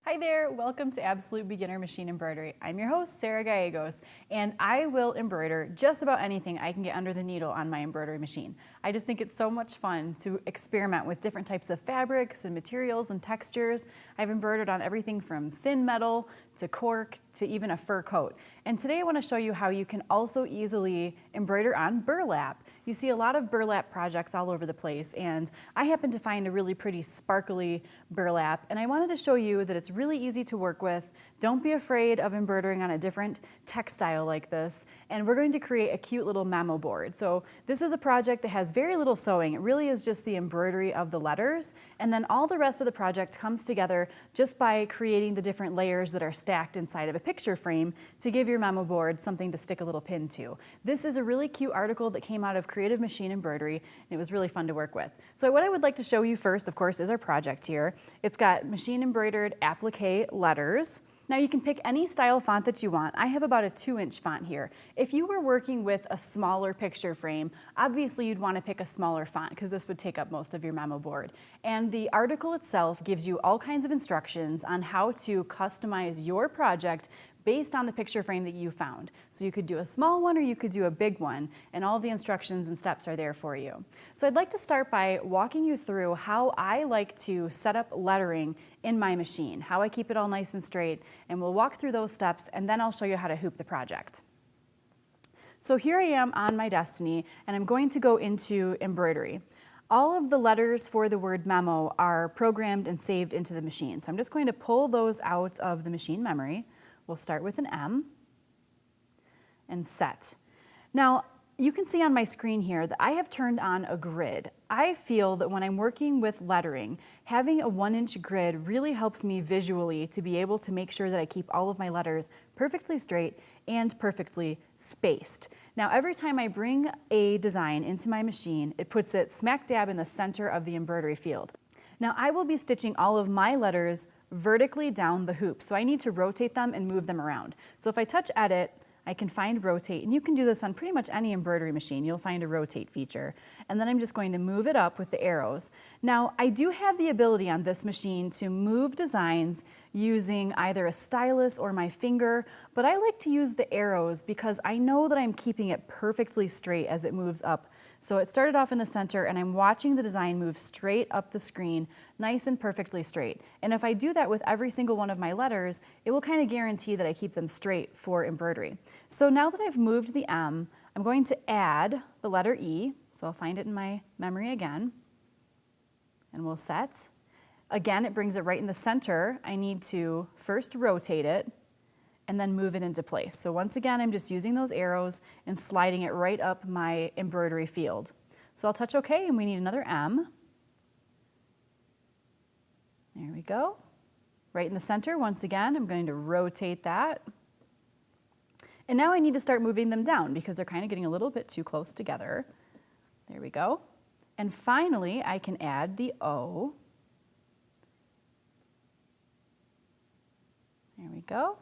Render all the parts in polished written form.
Hi there, welcome to Absolute Beginner Machine Embroidery. I'm your host, Sara Gallegos, and I will embroider just about anything I can get under the needle on my embroidery machine. I just think it's so much fun to experiment with different types of fabrics and materials and textures. I've embroidered on everything from thin metal to cork to even a fur coat. And today I want to show you how you can also easily embroider on burlap. You see a lot of burlap projects all over the place, and I happen to find a really pretty sparkly burlap, and I wanted to show you that it's really easy to work with. Don't be afraid of embroidering on a different textile like this, and we're going to create a cute little memo board. So this is a project that has very little sewing. It really is just the embroidery of the letters, and then all the rest of the project comes together just by creating the different layers that are stacked inside of a picture frame to give your memo board something to stick a little pin to. This is a really cute article that came out of Creative Machine Embroidery, and it was really fun to work with. So what I would like to show you first, of course, is our project here. It's got machine embroidered applique letters. Now you can pick any style font that you want. I have about a 2-inch font here. If you were working with a smaller picture frame, obviously you'd want to pick a smaller font because this would take up most of your memo board. And the article itself gives you all kinds of instructions on how to customize your project based on the picture frame that you found. So you could do a small one or you could do a big one, and all the instructions and steps are there for you. So I'd like to start by walking you through how I like to set up lettering in my machine, how I keep it all nice and straight, and we'll walk through those steps, and then I'll show you how to hoop the project. So here I am on my Destiny, and I'm going to go into embroidery. All of the letters for the word memo are programmed and saved into the machine. So I'm just going to pull those out of the machine memory. We'll start with an M and set. Now, you can see on my screen here that I have turned on a grid. I feel that when I'm working with lettering, having a 1-inch grid really helps me visually to be able to make sure that I keep all of my letters perfectly straight and perfectly spaced. Now, every time I bring a design into my machine, it puts it smack dab in the center of the embroidery field. Now, I will be stitching all of my letters vertically down the hoop, so I need to rotate them and move them around. So if I touch edit, I can find rotate, and you can do this on pretty much any embroidery machine. You'll find a rotate feature. And then I'm just going to move it up with the arrows. Now, I do have the ability on this machine to move designs using either a stylus or my finger, but I like to use the arrows because I know that I'm keeping it perfectly straight as it moves up. So it started off in the center, and I'm watching the design move straight up the screen, nice and perfectly straight. And if I do that with every single one of my letters, it will kind of guarantee that I keep them straight for embroidery. So now that I've moved the M, I'm going to add the letter E. So I'll find it in my memory again, and we'll set. Again, it brings it right in the center. I need to first rotate it and then move it into place. So once again, I'm just using those arrows and sliding it right up my embroidery field. So I'll touch OK, and we need another M. There we go. Right in the center, once again, I'm going to rotate that. And now I need to start moving them down because they're kind of getting a little bit too close together. There we go. And finally, I can add the O. There we go.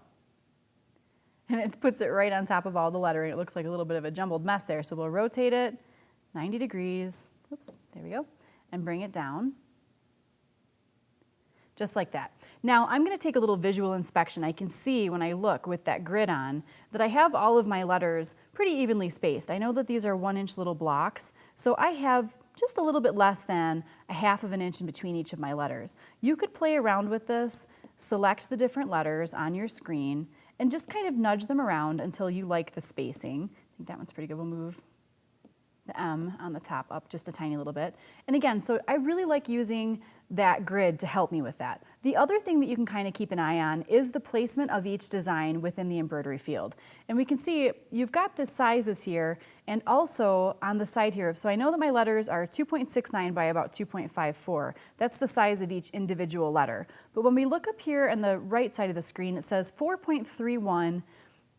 And it puts it right on top of all the lettering. It looks like a little bit of a jumbled mess there. So we'll rotate it 90 degrees, oops, there we go, and bring it down, just like that. Now I'm going to take a little visual inspection. I can see when I look with that grid on that I have all of my letters pretty evenly spaced. I know that these are 1-inch little blocks, so I have just a little bit less than a 1/2 inch in between each of my letters. You could play around with this, select the different letters on your screen, and just kind of nudge them around until you like the spacing. I think that one's pretty good. We'll move the M on the top up just a tiny little bit. And again, so I really like using that grid to help me with that. The other thing that you can kind of keep an eye on is the placement of each design within the embroidery field. And we can see you've got the sizes here and also on the side here. So I know that my letters are 2.69 by about 2.54. That's the size of each individual letter. But when we look up here on the right side of the screen, it says 4.31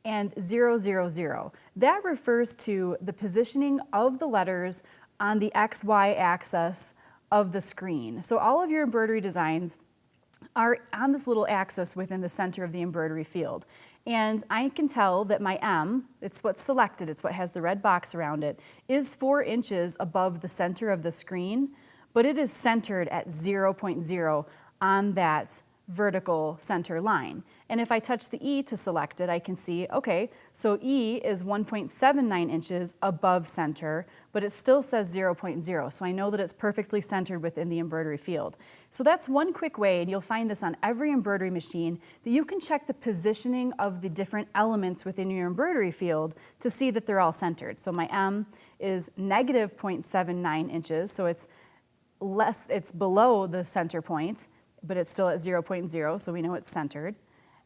and 000. That refers to the positioning of the letters on the XY axis of the screen. So all of your embroidery designs are on this little axis within the center of the embroidery field. And I can tell that my M, it's what's selected, it's what has the red box around it, is 4 inches above the center of the screen, but it is centered at 0.0 on that vertical center line. And if I touch the E to select it, I can see, okay, so E is 1.79 inches above center, but it still says 0.0, so I know that it's perfectly centered within the embroidery field. So that's one quick way, and you'll find this on every embroidery machine, that you can check the positioning of the different elements within your embroidery field to see that they're all centered. So my M is negative 0.79 inches, so it's below the center point, but it's still at 0.0, so we know it's centered.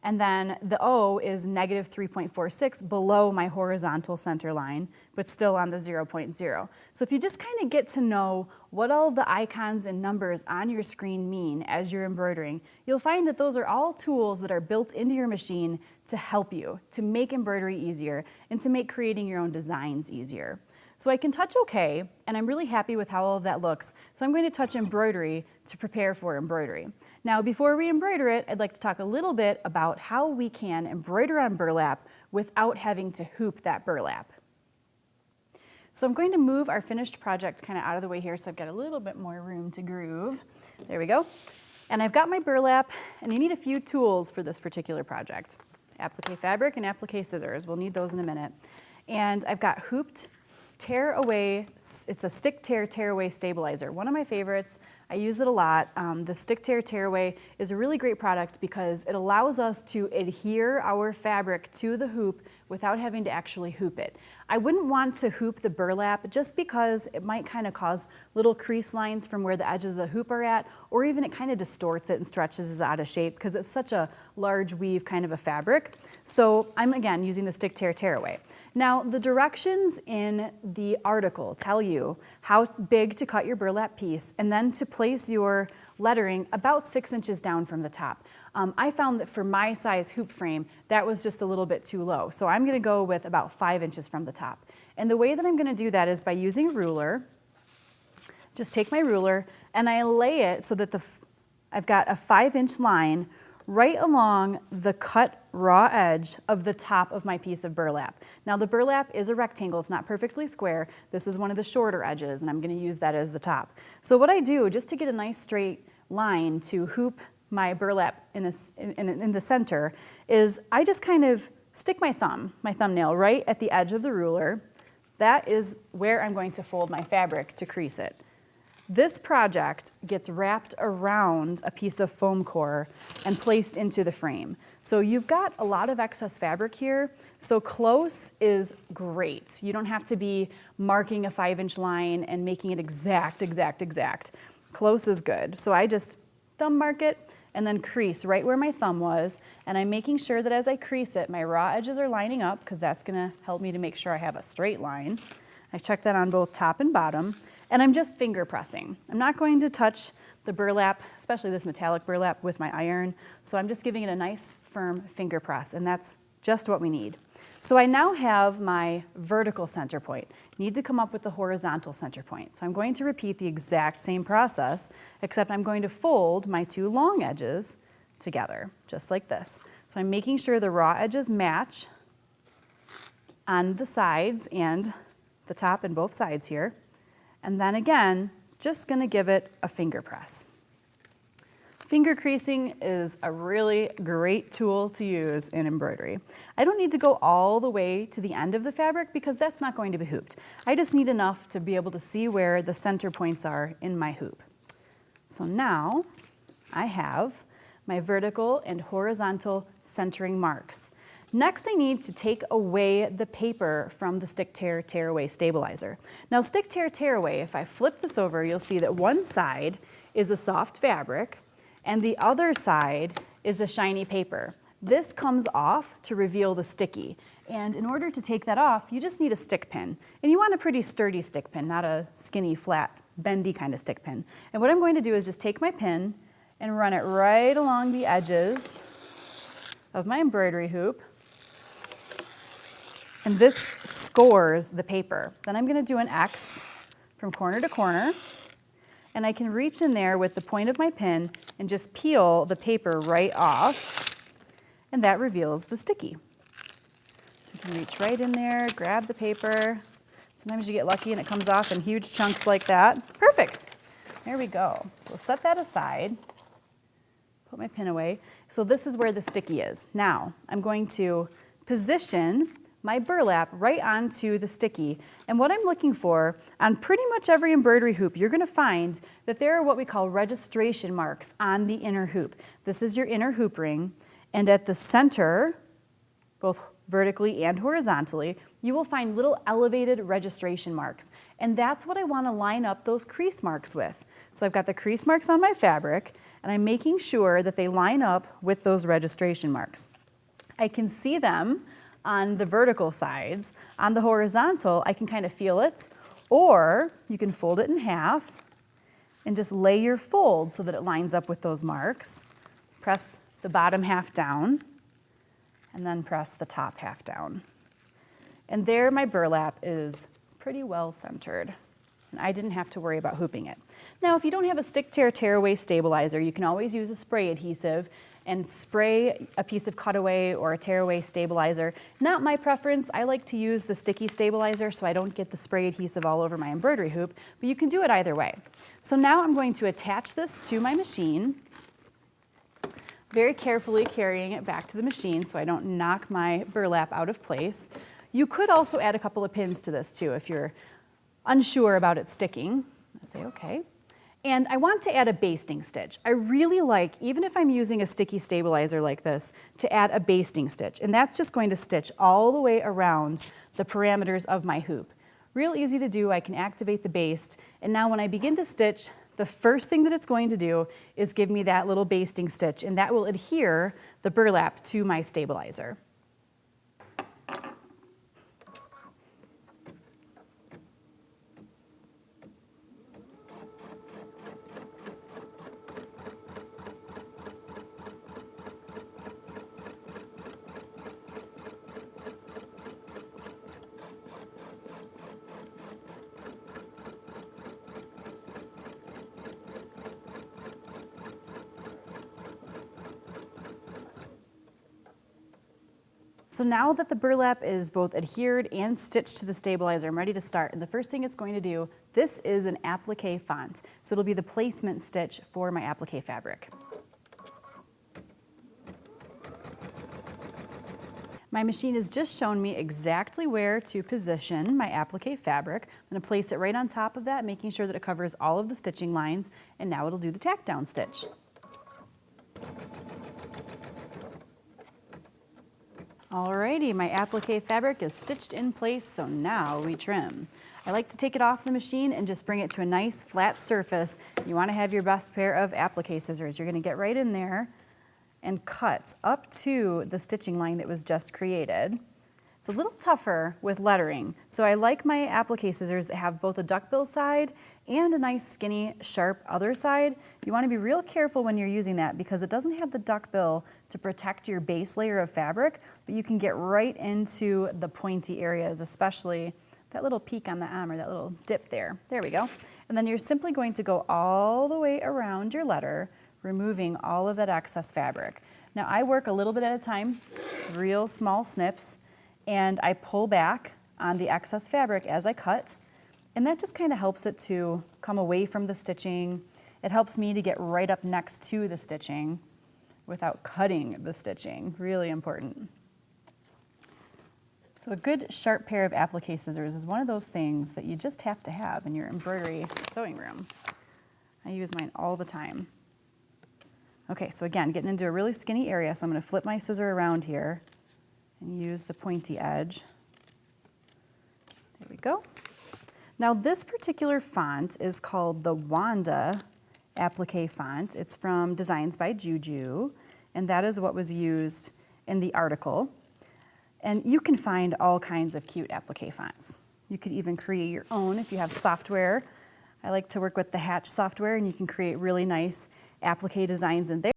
And then the O is negative 3.46 below my horizontal center line, but still on the 0.0. So if you just kind of get to know what all of the icons and numbers on your screen mean as you're embroidering, you'll find that those are all tools that are built into your machine to help you, to make embroidery easier, and to make creating your own designs easier. So I can touch OK, and I'm really happy with how all of that looks. So I'm going to touch embroidery to prepare for embroidery. Now, before we embroider it, I'd like to talk a little bit about how we can embroider on burlap without having to hoop that burlap. So I'm going to move our finished project kind of out of the way here, so I've got a little bit more room to groove. There we go. And I've got my burlap, and you need a few tools for this particular project. Applique fabric and applique scissors. We'll need those in a minute. And I've got hooped tear away, it's a stick tear away stabilizer. One of my favorites, I use it a lot. The stick tear away is a really great product because it allows us to adhere our fabric to the hoop without having to actually hoop it. I wouldn't want to hoop the burlap just because it might kind of cause little crease lines from where the edges of the hoop are at, or even it kind of distorts it and stretches it out of shape because it's such a large weave kind of a fabric. So I'm again using the stick tear away. Now, the directions in the article tell you how big to cut your burlap piece and then to place your lettering about 6 inches down from the top. I found that for my size hoop frame, that was just a little bit too low. So I'm gonna go with about 5 inches from the top. And the way that I'm gonna do that is by using a ruler. Just take my ruler and I lay it so that I've got a 5-inch line right along the cut raw edge of the top of my piece of burlap. Now the burlap is a rectangle, it's not perfectly square. This is one of the shorter edges and I'm gonna use that as the top. So what I do, just to get a nice straight line to hoop my burlap in the center, is I just kind of stick my thumbnail right at the edge of the ruler. That is where I'm going to fold my fabric to crease it. This project gets wrapped around a piece of foam core and placed into the frame. So you've got a lot of excess fabric here, so close is great. You don't have to be marking a 5-inch line and making it exact. Close is good. So I just thumb mark it and then crease right where my thumb was, and I'm making sure that as I crease it, my raw edges are lining up because that's gonna help me to make sure I have a straight line. I check that on both top and bottom. And I'm just finger pressing. I'm not going to touch the burlap, especially this metallic burlap, with my iron. So I'm just giving it a nice firm finger press, and that's just what we need. So I now have my vertical center point. Need to come up with the horizontal center point. So I'm going to repeat the exact same process, except I'm going to fold my two long edges together, just like this. So I'm making sure the raw edges match on the sides and the top and both sides here. And then again, just gonna give it a finger press. Finger creasing is a really great tool to use in embroidery. I don't need to go all the way to the end of the fabric because that's not going to be hooped. I just need enough to be able to see where the center points are in my hoop. So now I have my vertical and horizontal centering marks. Next, I need to take away the paper from the stick tear away stabilizer. Now, stick tear away, if I flip this over, you'll see that one side is a soft fabric and the other side is a shiny paper. This comes off to reveal the sticky. And in order to take that off, you just need a stick pin. And you want a pretty sturdy stick pin, not a skinny, flat, bendy kind of stick pin. And what I'm going to do is just take my pin and run it right along the edges of my embroidery hoop. And this scores the paper. Then I'm gonna do an X from corner to corner, and I can reach in there with the point of my pin and just peel the paper right off, and that reveals the sticky. So you can reach right in there, grab the paper. Sometimes you get lucky and it comes off in huge chunks like that. Perfect, there we go. So we'll set that aside. put my pin away. So this is where the sticky is. Now, I'm going to position my burlap right onto the sticky. And what I'm looking for on pretty much every embroidery hoop, you're gonna find that there are what we call registration marks on the inner hoop. This is your inner hoop ring, and at the center, both vertically and horizontally, you will find little elevated registration marks. And that's what I wanna line up those crease marks with. So I've got the crease marks on my fabric, and I'm making sure that they line up with those registration marks. I can see them on the vertical sides. On the horizontal, I can kind of feel it, or you can fold it in half and just lay your fold so that it lines up with those marks. Press the bottom half down, and then press the top half down. And there my burlap is pretty well centered, and I didn't have to worry about hooping it. Now, if you don't have a stick tear tearaway stabilizer, you can always use a spray adhesive and spray a piece of cutaway or a tearaway stabilizer. Not my preference. I like to use the sticky stabilizer so I don't get the spray adhesive all over my embroidery hoop, but you can do it either way. So now I'm going to attach this to my machine, very carefully carrying it back to the machine so I don't knock my burlap out of place. You could also add a couple of pins to this too if you're unsure about it sticking. I'll say okay. And I want to add a basting stitch. I really like, even if I'm using a sticky stabilizer like this, to add a basting stitch. And that's just going to stitch all the way around the parameters of my hoop. Real easy to do. I can activate the baste. And now when I begin to stitch, the first thing that it's going to do is give me that little basting stitch, and that will adhere the burlap to my stabilizer. So now that the burlap is both adhered and stitched to the stabilizer, I'm ready to start. And the first thing it's going to do, this is an applique font. So it'll be the placement stitch for my applique fabric. My machine has just shown me exactly where to position my applique fabric. I'm going to place it right on top of that, making sure that it covers all of the stitching lines. And now it'll do the tack down stitch. Alrighty, my applique fabric is stitched in place, so now we trim. I like to take it off the machine and just bring it to a nice flat surface. You want to have your best pair of applique scissors. You're going to get right in there and cut up to the stitching line that was just created. It's a little tougher with lettering, so I like my applique scissors that have both a duckbill side and a nice skinny sharp other side. You want to be real careful when you're using that because it doesn't have the duckbill to protect your base layer of fabric, but you can get right into the pointy areas, especially that little peak on the M or that little dip there. There we go. And then you're simply going to go all the way around your letter, removing all of that excess fabric. Now I work a little bit at a time, real small snips, and I pull back on the excess fabric as I cut, and that just kind of helps it to come away from the stitching. It helps me to get right up next to the stitching without cutting the stitching, really important. So a good sharp pair of applique scissors is one of those things that you just have to have in your embroidery sewing room. I use mine all the time. Okay, so again, getting into a really skinny area, so I'm going to flip my scissor around here and use the pointy edge. There we go. Now this particular font is called the Wanda applique font. It's from Designs by Juju, and that is what was used in the article. And you can find all kinds of cute applique fonts. You could even create your own if you have software. I like to work with the Hatch software, and you can create really nice applique designs in there.